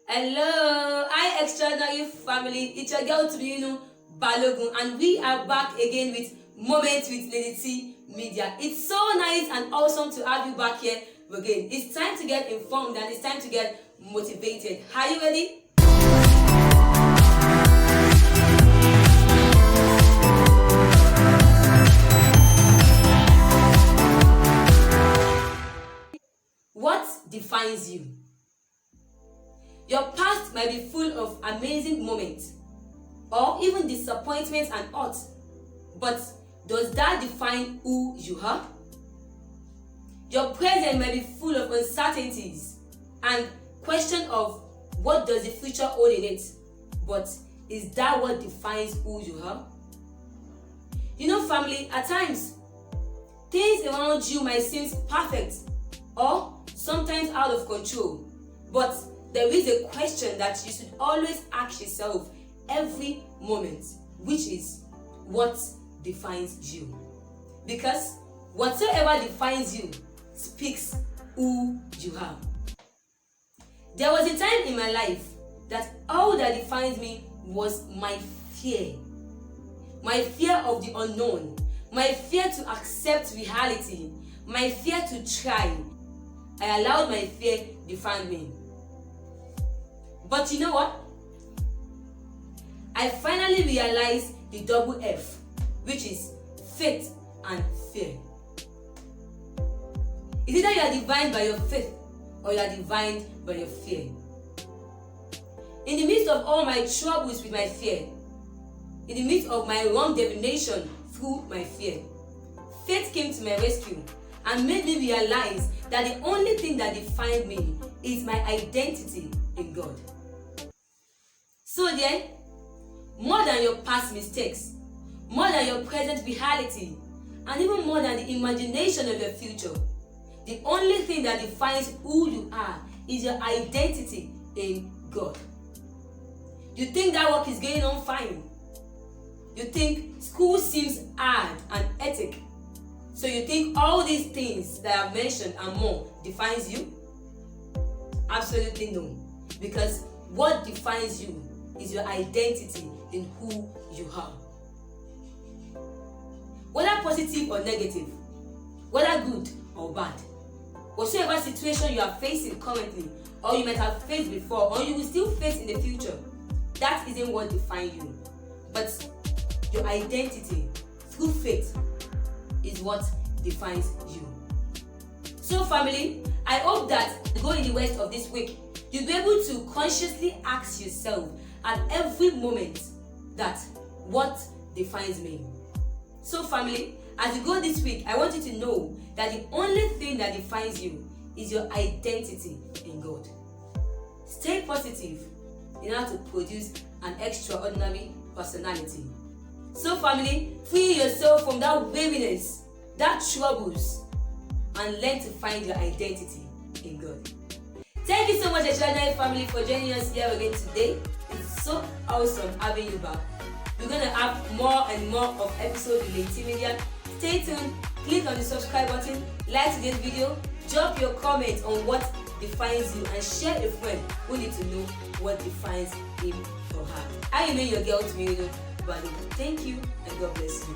Hello, hi extraordinary family. It's your girl to Balogun, and we are back again with Moments with LadyTmedia. It's so nice and awesome to have you back here again. It's time to get informed and it's time to get motivated. Are you ready? What defines you? Your past might be full of amazing moments or even disappointments and hurt, but does that define who you are? Your present might be full of uncertainties and question of what does the future hold in it, but is that what defines who you are? Family, at times things around you might seem perfect or sometimes out of control, but there is a question that you should always ask yourself every moment, which is, what defines you? Because whatsoever defines you speaks who you are. There was a time in my life that all that defines me was my fear. My fear of the unknown, my fear to accept reality, my fear to try. I allowed my fear define me. But you know what? I finally realized the double F, which is faith and fear. It's either you are defined by your faith or you are defined by your fear. In the midst of all my troubles with my fear, in the midst of my wrong divination through my fear, faith came to my rescue and made me realize that the only thing that defined me is my identity in God. So then, more than your past mistakes, more than your present reality, and even more than the imagination of your future, the only thing that defines who you are is your identity in God. You think that work is going on fine. You think school seems hard and hectic. So you think all these things that I've mentioned and more defines you? Absolutely no. Because what defines you is your identity in who you are. Whether positive or negative, whether good or bad, whatsoever situation you are facing currently, or you might have faced before, or you will still face in the future, that isn't what defines you. But your identity through faith is what defines you. So family, I hope that going the rest of this week, you'll be able to consciously ask yourself at every moment that what defines me. So family, as you go this week, I want you to know that the only thing that defines you is your identity in God. Stay positive in order to produce an extraordinary personality. So family, free yourself from that weariness, that troubles, and learn to find your identity in God. Thank you so much, extraordinary family, for joining us here again today. It's so awesome having you back. We're going to have more and more of episodes with LadyTmedia. Stay tuned, click on the subscribe button, like today's video, drop your comment on what defines you, and share a friend who needs to know what defines him or her. I remain your girl, Balogun. Thank you and God bless you.